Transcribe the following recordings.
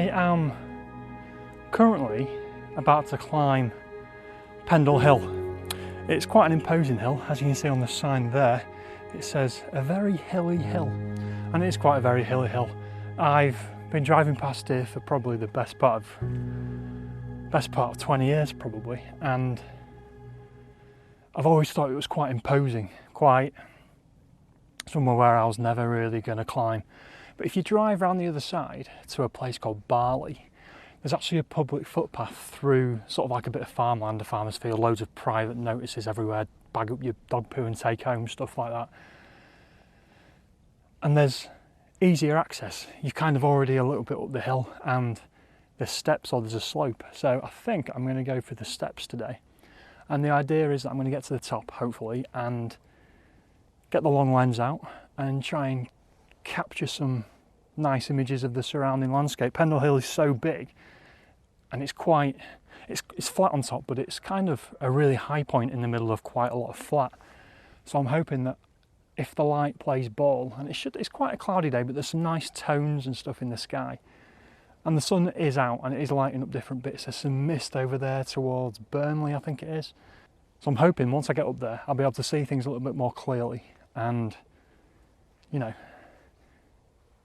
I am currently about to climb Pendle Hill. It's quite an imposing hill, as you can see on the sign there. It says a very hilly hill, and it is quite a very hilly hill. I've been driving past here for probably the best part of 20 years probably, and I've always thought it was quite imposing, quite somewhere where I was never really going to climb. But if you drive around the other side to a place called Barley, there's actually a public footpath through sort of like a bit of farmland, a farmer's field, loads of private notices everywhere, bag up your dog poo and take home, stuff like that. And there's easier access. You're kind of already a little bit up the hill and there's steps or there's a slope. So I think I'm going to go for the steps today. And the idea is that I'm going to get to the top, hopefully, and get the long lens out and try and capture some nice images of the surrounding landscape. Pendle Hill is so big and it's flat on top, but it's kind of a really high point in the middle of quite a lot of flat. So I'm hoping that if the light plays ball, and it's quite a cloudy day, but there's some nice tones and stuff in the sky, and the sun is out and it is lighting up different bits. There's some mist over there towards Burnley, I think it is. So I'm hoping once I get up there I'll be able to see things a little bit more clearly and, you know,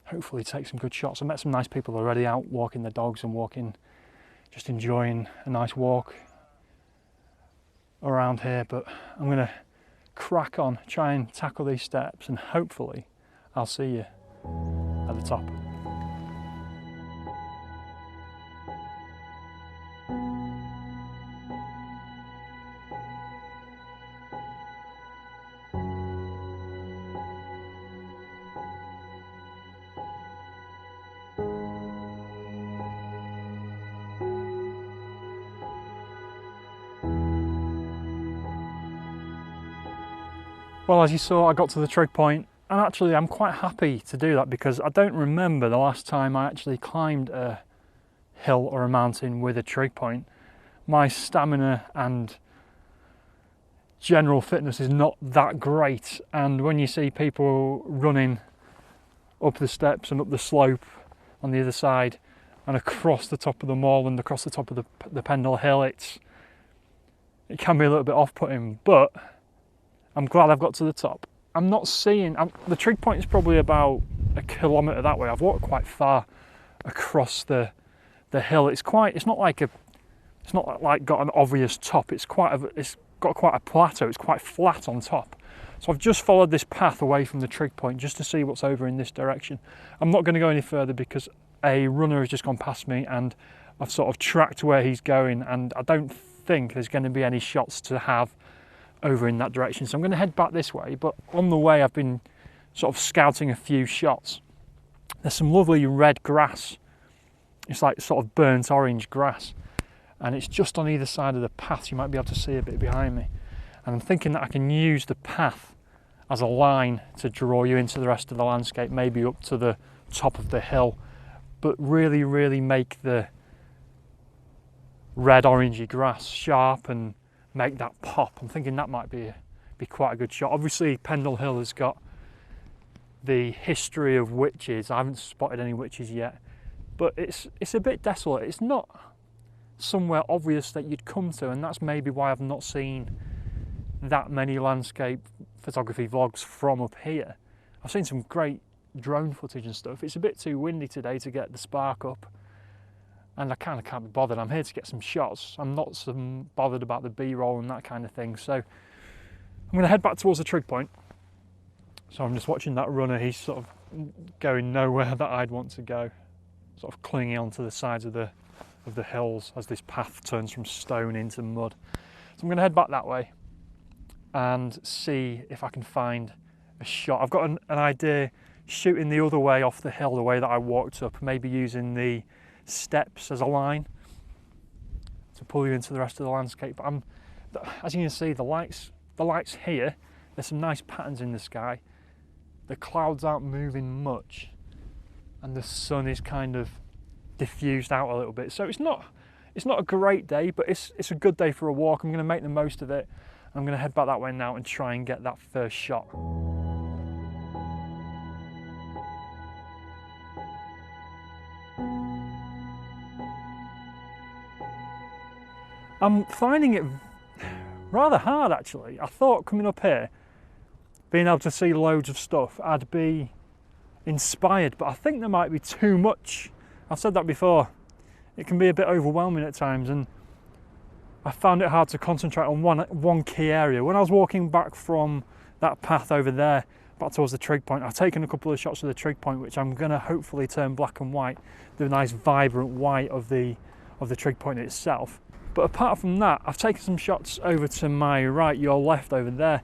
hopefully take some good shots. I've met some nice people already out walking their dogs and just enjoying a nice walk around here, but I'm going to crack on, try and tackle these steps, and hopefully I'll see you at the top. Well, as you saw, I got to the trig point, and actually I'm quite happy to do that because I don't remember the last time I actually climbed a hill or a mountain with a trig point. My stamina and general fitness is not that great, and when you see people running up the steps and up the slope on the other side and across the top of the mall and across the top of the Pendle Hill, it can be a little bit off-putting, but I'm glad I've got to the top. I'm not seeing, the trig point is probably about 1 kilometre that way. I've walked quite far across the hill. It's not like got an obvious top. It's got quite a plateau. It's quite flat on top. So I've just followed this path away from the trig point just to see what's over in this direction. I'm not going to go any further because a runner has just gone past me and I've sort of tracked where he's going, and I don't think there's going to be any shots to have over in that direction. So I'm going to head back this way, but on the way I've been sort of scouting a few shots. There's some lovely red grass. It's like sort of burnt orange grass, and it's just on either side of the path. You might be able to see a bit behind me, and I'm thinking that I can use the path as a line to draw you into the rest of the landscape, maybe up to the top of the hill, but really make the red orangey grass sharp and make that pop. I'm thinking that might be quite a good shot. Obviously Pendle Hill has got the history of witches. I haven't spotted any witches yet, but it's a bit desolate. It's not somewhere obvious that you'd come to, and that's maybe why I've not seen that many landscape photography vlogs from up here. I've seen some great drone footage and stuff. It's a bit too windy today to get the spark up, and I kind of can't be bothered. I'm here to get some shots. I'm not so bothered about the B-roll and that kind of thing. So I'm going to head back towards the trig point. So I'm just watching that runner. He's sort of going nowhere that I'd want to go, sort of clinging onto the sides of the hills as this path turns from stone into mud. So I'm going to head back that way and see if I can find a shot. I've got an idea shooting the other way off the hill, the way that I walked up, maybe using the steps as a line to pull you into the rest of the landscape. But as you can see, the lights here, there's some nice patterns in the sky. The clouds aren't moving much, and the sun is kind of diffused out a little bit. So it's not a great day, but it's a good day for a walk. I'm going to make the most of it. I'm going to head back that way now and try and get that first shot. I'm finding it rather hard actually. I thought coming up here, being able to see loads of stuff, I'd be inspired, but I think there might be too much. I've said that before. It can be a bit overwhelming at times, and I found it hard to concentrate on one key area. When I was walking back from that path over there, back towards the trig point, I've taken a couple of shots of the trig point, which I'm going to hopefully turn black and white, the nice vibrant white of the trig point itself. But apart from that, I've taken some shots over to my right, your left over there,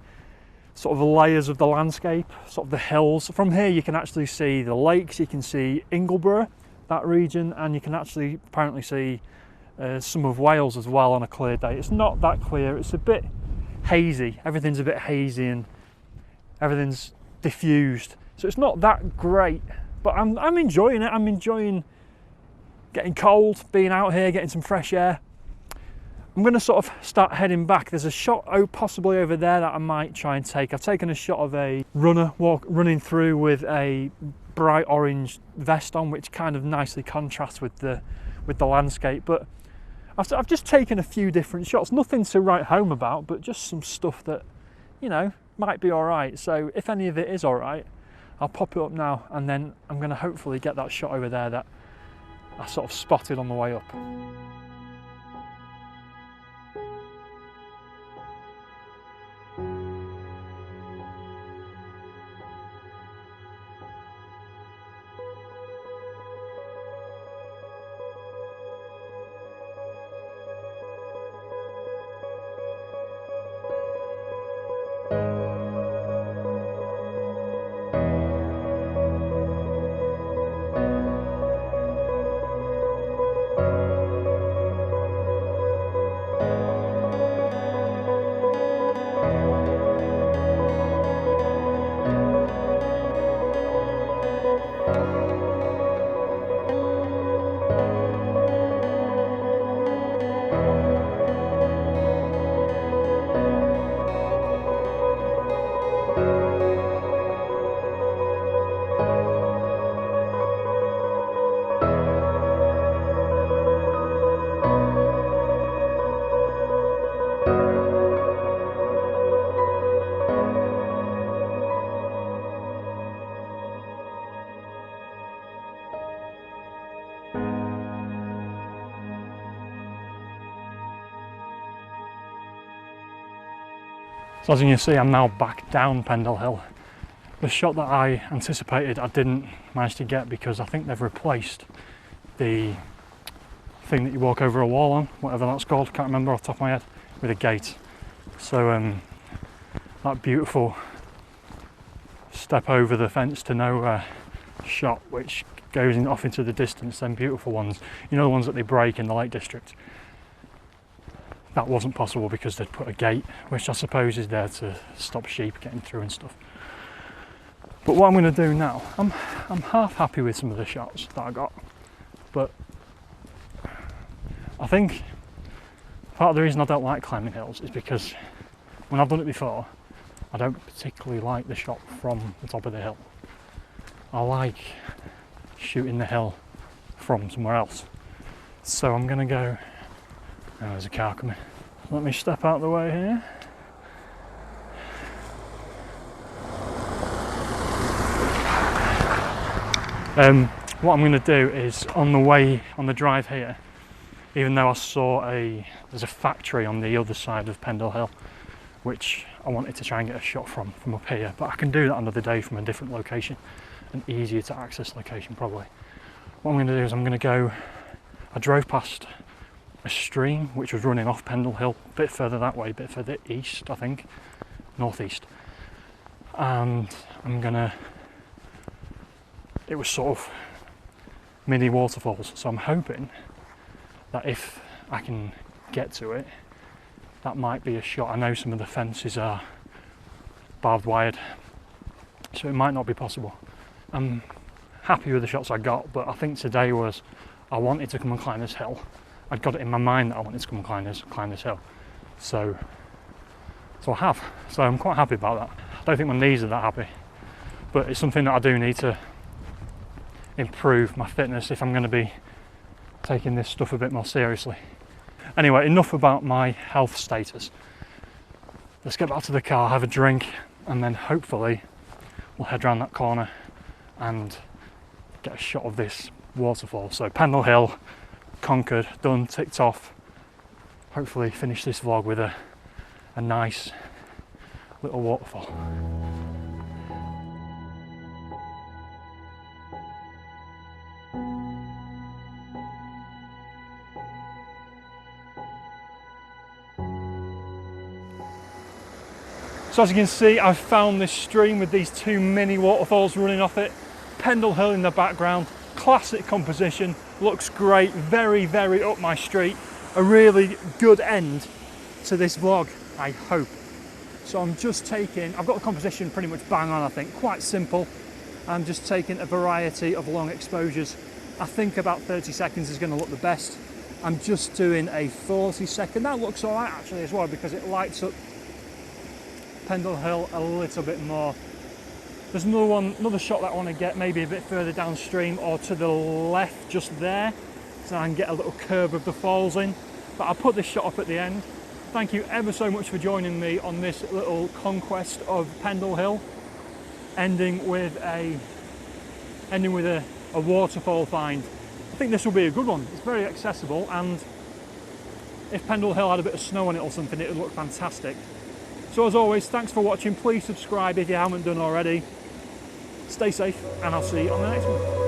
sort of the layers of the landscape, sort of the hills. From here you can actually see the lakes, you can see Ingleborough, that region, and you can actually apparently see some of Wales as well on a clear day. It's not that clear, it's a bit hazy, everything's a bit hazy and everything's diffused, so it's not that great, but I'm enjoying it. I'm enjoying getting cold, being out here, getting some fresh air. I'm going to sort of start heading back. There's a shot possibly over there that I might try and take. I've taken a shot of a runner running through with a bright orange vest on, which kind of nicely contrasts with the landscape. But I've just taken a few different shots, nothing to write home about, but just some stuff that, you know, might be all right. So if any of it is all right, I'll pop it up now, and then I'm going to hopefully get that shot over there that I sort of spotted on the way up. So as you can see, I'm now back down Pendle Hill. The shot that I anticipated I didn't manage to get because I think they've replaced the thing that you walk over a wall on, whatever that's called, can't remember off the top of my head, with a gate. So that beautiful step over the fence to nowhere shot, which goes off into the distance, them beautiful ones, you know, the ones that they break in the Lake District. That wasn't possible because they'd put a gate, which I suppose is there to stop sheep getting through and stuff. But what I'm going to do now, I'm half happy with some of the shots that I got, but I think part of the reason I don't like climbing hills is because when I've done it before, I don't particularly like the shot from the top of the hill. I like shooting the hill from somewhere else. So I'm going to go. Oh, there's a car coming. Let me step out of the way here. What I'm going to do is on the drive here, even though I saw there's a factory on the other side of Pendle Hill, which I wanted to try and get a shot from up here, but I can do that another day from a different location, an easier to access location probably. What I'm going to do is I drove past a stream which was running off Pendle Hill, a bit further that way, a bit further east, I think, northeast. And it was sort of mini waterfalls, so I'm hoping that if I can get to it, that might be a shot. I know some of the fences are barbed wired, so it might not be possible. I'm happy with the shots I got, but I think today I wanted to come and climb this hill. I'd got it in my mind that I wanted to come and climb this hill. So I have. So I'm quite happy about that. I don't think my knees are that happy, but it's something that I do need to improve my fitness if I'm going to be taking this stuff a bit more seriously. Anyway, enough about my health status. Let's get back to the car, have a drink, and then hopefully we'll head around that corner and get a shot of this waterfall. So Pendle Hill, conquered, done, ticked off. Hopefully finish this vlog with a nice little waterfall. So as you can see, I've found this stream with these two mini waterfalls running off it. Pendle Hill in the background, classic composition, looks great, very, very up my street. A really good end to this vlog, I hope. So I'm just taking, I've got the composition pretty much bang on, I think, quite simple. I'm just taking a variety of long exposures. I think about 30 seconds is going to look the best. I'm just doing a 40-second. That looks all right actually as well, because it lights up Pendle Hill a little bit more. There's another shot that I want to get maybe a bit further downstream or to the left just there, so I can get a little curve of the falls in. But I'll put this shot up at the end. Thank you ever so much for joining me on this little conquest of Pendle Hill, ending with a waterfall find. I think this will be a good one. It's very accessible, and if Pendle Hill had a bit of snow on it or something, it would look fantastic. So as always, thanks for watching. Please subscribe if you haven't done already. Stay safe, and I'll see you on the next one.